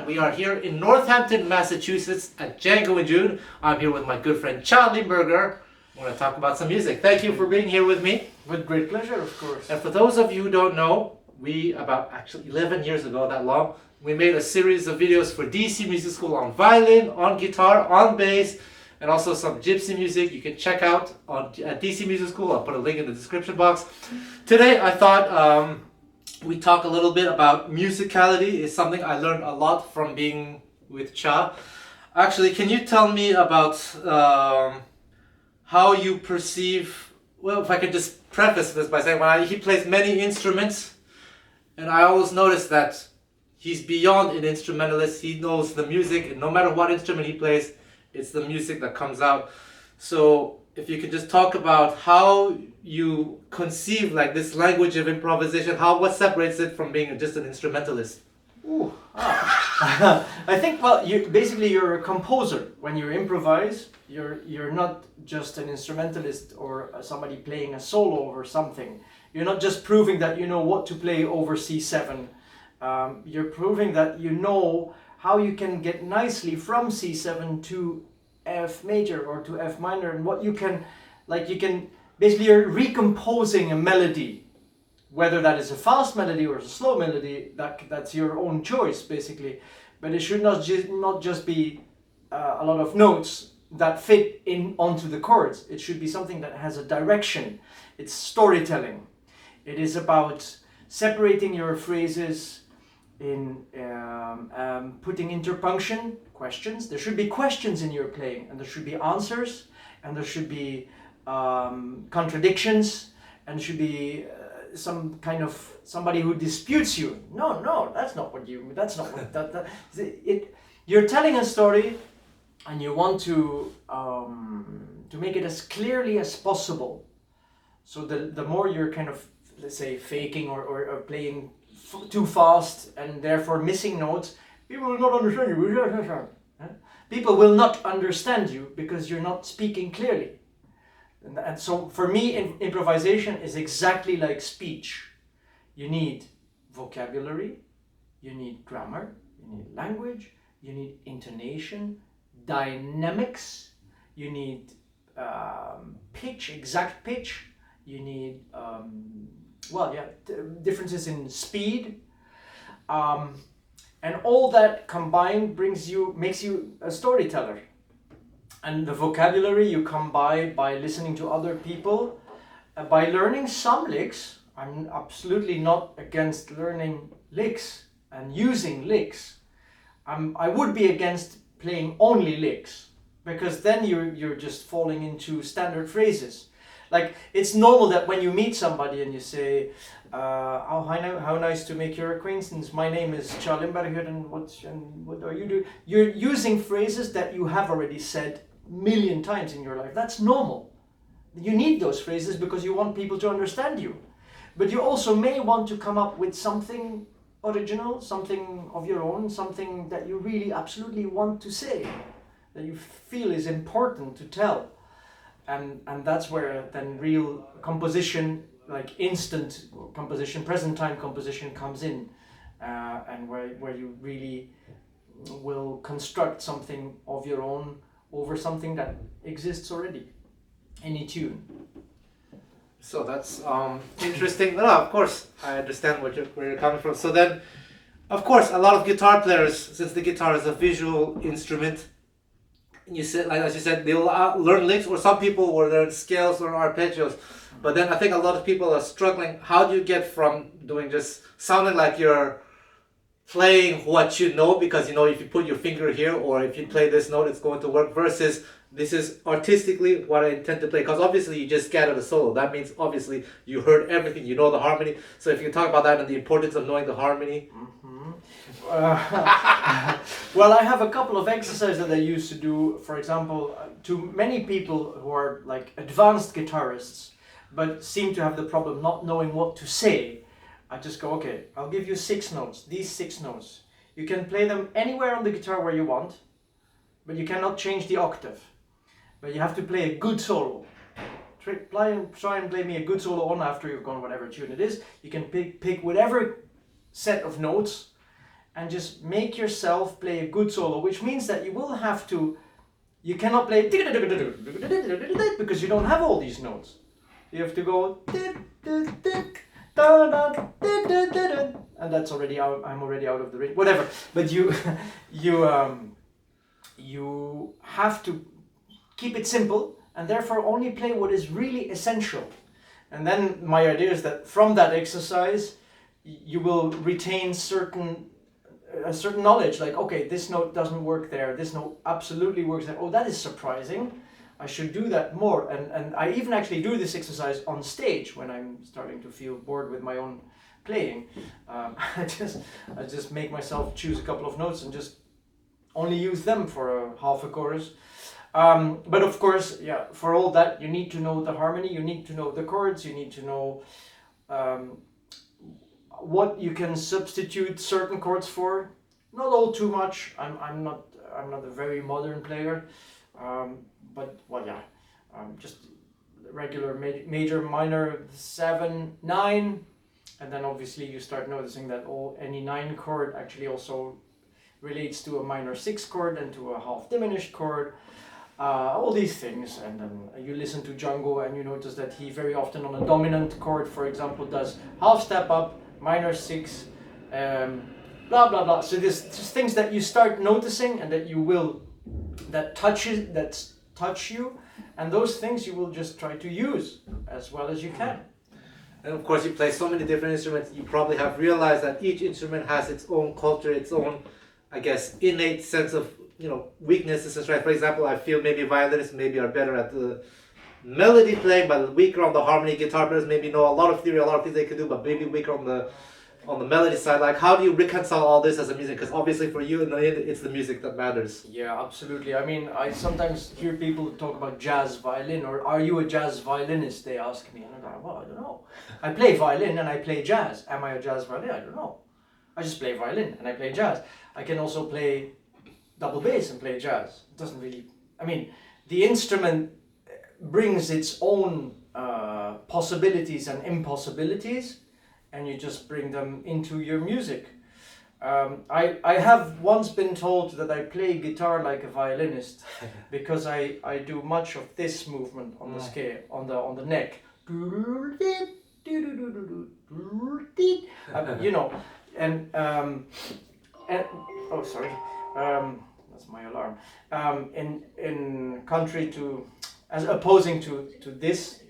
We are here in Northampton, Massachusetts at Django in June. I'm here with my good friend Tcha Limberger. We're going to talk about some music. Thank you for being here with me. With great pleasure, of course. And for those of you who don't know, we, about actually 11 years ago, that long, we made a series of videos for DC Music School on violin, on guitar, on bass, and also some Gypsy music you can check out at DC Music School. I'll put a link in the description box. Today I thought we talk a little bit about musicality. It's something I learned a lot from being with Tcha. Actually, can you tell me about how you perceive, well, if I could just preface this by saying, he plays many instruments, and I always notice that he's beyond an instrumentalist. He knows the music, and no matter what instrument he plays, it's the music that comes out. So if you could just talk about how you conceive like this language of improvisation, what separates it from being just an instrumentalist? I think, well, you're a composer. When you improvise, you're not just an instrumentalist or somebody playing a solo or something. You're not just proving that you know what to play over C7. You're proving that you know how you can get nicely from C7 to F major or to F minor, and what you can basically you're recomposing a melody, whether that is a fast melody or a slow melody. That's your own choice basically, but it should not just be a lot of notes that fit in onto the chords. It should be something that has a direction. It's storytelling. It is about separating your phrases in putting interpunction, questions. There should be questions in your playing, and there should be answers, and there should be contradictions, and there should be some kind of somebody who disputes you. No, that's not what you. That's not what You're telling a story, and you want to make it as clearly as possible. So the more you're kind of, let's say, faking or playing too fast and therefore missing notes, people will not understand you. People will not understand you because you're not speaking clearly. And so for me, improvisation is exactly like speech. You need vocabulary, you need grammar, you need language, you need intonation, dynamics, you need pitch, exact pitch, you need differences in speed, and all that combined makes you a storyteller. And the vocabulary you come by listening to other people, by learning some licks. I'm absolutely not against learning licks and using licks. I would be against playing only licks, because then you're just falling into standard phrases. Like, it's normal that when you meet somebody and you say, how nice to make your acquaintance, my name is Tcha Limberger, and what are you doing? You're using phrases that you have already said a million times in your life. That's normal. You need those phrases because you want people to understand you. But you also may want to come up with something original, something of your own, something that you really absolutely want to say, that you feel is important to tell. And that's where then real composition, like instant composition, present time composition comes in, and where you really will construct something of your own over something that exists already, any tune. So that's interesting. No, of course, I understand where you're coming from. So then, of course, a lot of guitar players, since the guitar is a visual instrument, you said, like as you said, they'll learn licks, or some people will learn scales or arpeggios. But then I think a lot of people are struggling. How do you get from doing just sounding like you're playing what you know because you know if you put your finger here or if you play this note it's going to work versus this is artistically what I intend to play because obviously you just scattered a solo. That means obviously you heard everything, you know the harmony. So if you talk about that and the importance of knowing the harmony. Well, I have a couple of exercises that I used to do. For example, to many people who are like advanced guitarists but seem to have the problem not knowing what to say, I just go, okay, I'll give you 6 notes, these 6 notes. You can play them anywhere on the guitar where you want, but you cannot change the octave. But you have to play a good solo. Try and play me a good solo on after you've gone whatever tune it is. You can pick whatever set of notes and just make yourself play a good solo, which means that you will have to, you cannot play because you don't have all these notes. You have to go and that's already out, I'm already out of the range, whatever. But you have to keep it simple and therefore only play what is really essential. And then my idea is that from that exercise you will retain a certain knowledge, like, okay, this note doesn't work there, this note absolutely works there. Oh, that is surprising. I should do that more. And I even actually do this exercise on stage when I'm starting to feel bored with my own playing. I just make myself choose a couple of notes and just only use them for a half a chorus. But of course, yeah, for all that you need to know the harmony, you need to know the chords, you need to know what you can substitute certain chords for. Not all too much. I'm not a very modern player, but well, yeah, just regular major, minor, 7, 9, and then obviously you start noticing that any 9 chord actually also relates to a minor 6 chord and to a half diminished chord. All these things, and then you listen to Django and you notice that he very often on a dominant chord, for example, does half step up, minor 6, blah blah blah. So there's just things that you start noticing and that touch you, and those things you will just try to use as well as you can. And of course you play so many different instruments, you probably have realized that each instrument has its own culture, its own, I guess, innate sense of, you know, weaknesses and strength. For example, I feel maybe violinists maybe are better at the melody playing but weaker on the harmony. Guitar players maybe know a lot of theory, a lot of things they can do, but maybe weaker on the melody side. Like, how do you reconcile all this as a music? Because obviously for you in the end it's the music that matters. Yeah, absolutely. I mean, I sometimes hear people talk about jazz violin, or are you a jazz violinist, they ask me, and I'm like, well, I don't know. I play violin and I play jazz. Am I a jazz violin? I don't know. I just play violin and I play jazz. I can also play double bass and play jazz. It doesn't really, I mean, the instrument brings its own possibilities and impossibilities, and you just bring them into your music. I have once been told that I play guitar like a violinist because I do much of this movement on the scale, on the neck. You know, and oh, sorry. That's my alarm. In contrary to, as opposing to this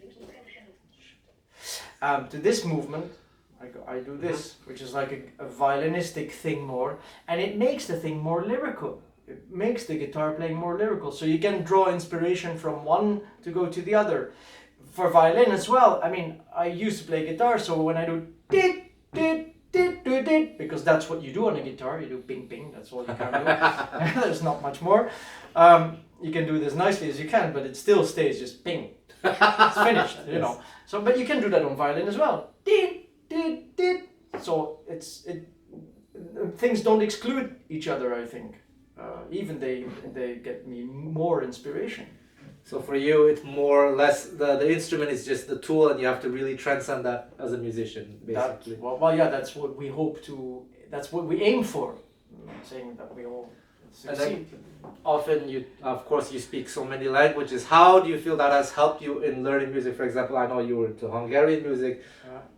movement, I do this, which is like a violinistic thing more, and it makes the thing more lyrical. It makes the guitar playing more lyrical, so you can draw inspiration from one to go to the other. For violin as well, I mean, I used to play guitar, so when I do dit, dit, dit, dit, dit, because that's what you do on a guitar, you do ping ping, that's all you can do. There's not much more. You can do it as nicely as you can, but it still stays just ping. It's finished, you know. So, but you can do that on violin as well. Dit, dit, dit. So things don't exclude each other, I think. Even they get me more inspiration. So for you, it's more or less the instrument is just the tool, and you have to really transcend that as a musician, basically. Well, yeah, that's what we hope to. That's what we aim for. I'm saying that we all succeed. Often, of course, you speak so many languages. How do you feel that has helped you in learning music? For example, I know you were into Hungarian music.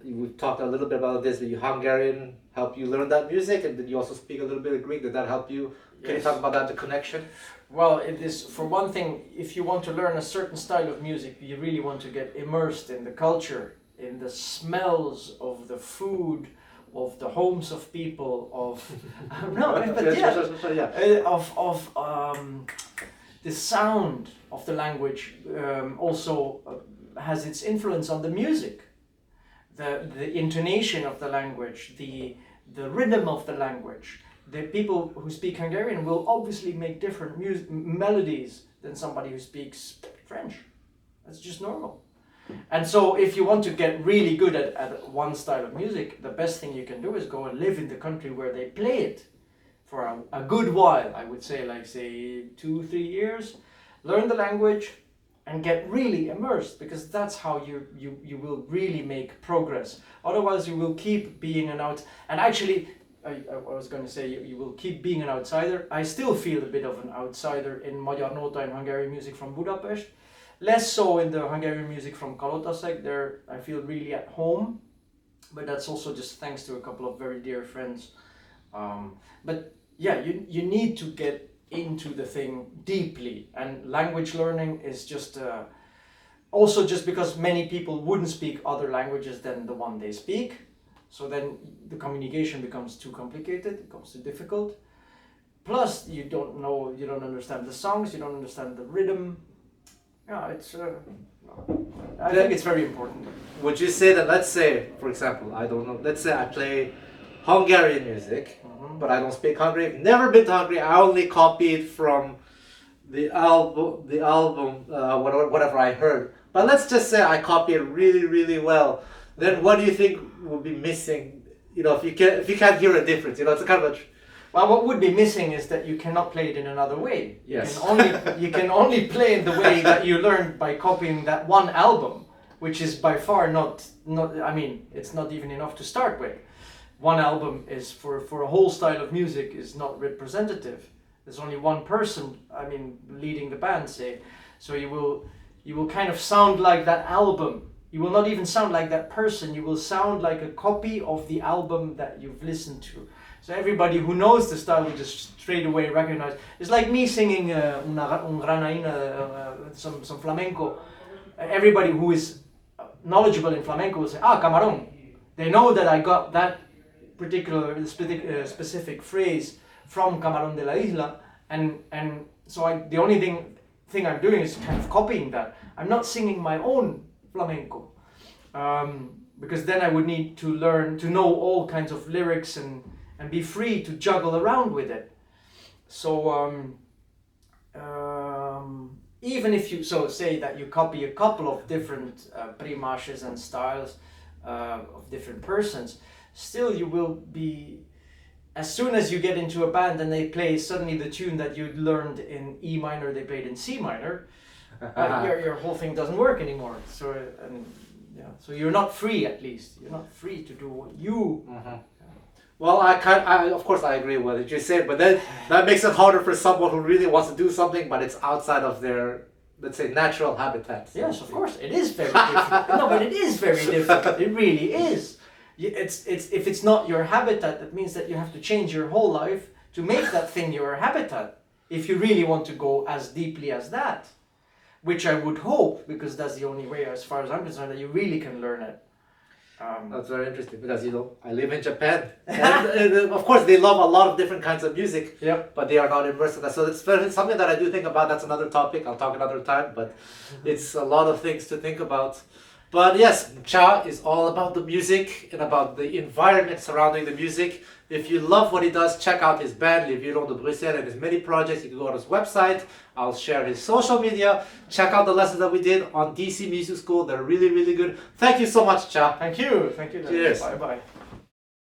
We've talked a little bit about this, but Hungarian helped you learn that music, and did you also speak a little bit of Greek? Did that help you? Can you talk about that, the connection? Well, it is, for one thing, if you want to learn a certain style of music, you really want to get immersed in the culture, in the smells of the food, of the homes of people, of no, but the sound of the language also has its influence on the music, the intonation of the language, the rhythm of the language. The people who speak Hungarian will obviously make different melodies than somebody who speaks French. That's just normal. And so if you want to get really good at one style of music, the best thing you can do is go and live in the country where they play it for a good while. I would say, like, say 2-3 years, learn the language and get really immersed, because that's how you will really make progress. Otherwise you will keep being an and actually I was going to say you will keep being an outsider. I still feel a bit of an outsider in Magyar Nota and Hungarian music from Budapest. Less so in the Hungarian music from Kalotaszeg. There I feel really at home, but that's also just thanks to a couple of very dear friends. But yeah, you need to get into the thing deeply, and language learning is just also just because many people wouldn't speak other languages than the one they speak, so then the communication becomes too complicated, it becomes too difficult. Plus you don't understand the songs, you don't understand the rhythm. Yeah, it's I think it's very important. Would you say that, let's say, for example, I don't know, let's say I play Hungarian music, but I don't speak Hungarian, never been to Hungary, I only copied from the album, whatever I heard. But let's just say I copy it really, really well. Then what do you think will be missing? You know, if you can't hear a difference, you know, it's a kind of a... Well, what would be missing is that you cannot play it in another way. Yes. You can only play it the way that you learned by copying that one album, which is by far not. I mean, it's not even enough to start with. One album is for a whole style of music is not representative. There's only one person, I mean, leading the band, say. So you will kind of sound like that album. You will not even sound like that person. You will sound like a copy of the album that you've listened to. So everybody who knows the style will just straight away recognize. It's like me singing some flamenco. Everybody who is knowledgeable in flamenco will say, "Ah, camarón." They know that I got that particular specific phrase from Camarón de la Isla, and so the only thing I'm doing is kind of copying that. I'm not singing my own flamenco, because then I would need to learn to know all kinds of lyrics and be free to juggle around with it. So even if you say that you copy a couple of different primaches and styles of different persons, still you will be, as soon as you get into a band and they play suddenly the tune that you learned in E minor, they played in C minor, your whole thing doesn't work anymore. So so you're not free. At least you're not free to do what you. Well, of course I agree with what you said, but then that makes it harder for someone who really wants to do something, but it's outside of their, let's say, natural habitat. Yes, of course, it is very different. No, but it is very different. It really is. It's if it's not your habitat, that means that you have to change your whole life to make that thing your habitat. If you really want to go as deeply as that, which I would hope, because that's the only way, as far as I'm concerned, that you really can learn it. That's very interesting, because I live in Japan, and of course they love a lot of different kinds of music. Yep. But they are not immersed in that. So it's something that I do think about. That's another topic. I'll talk another time. But it's a lot of things to think about. But yes, Tcha is all about the music and about the environment surrounding the music. If you love what he does, check out his band, Les Violons de Bruxelles, and his many projects. You can go on his website. I'll share his social media. Check out the lessons that we did on DC Music School. They're really, really good. Thank you so much, Tcha. Thank you. Thank you. Cheers. Bye-bye.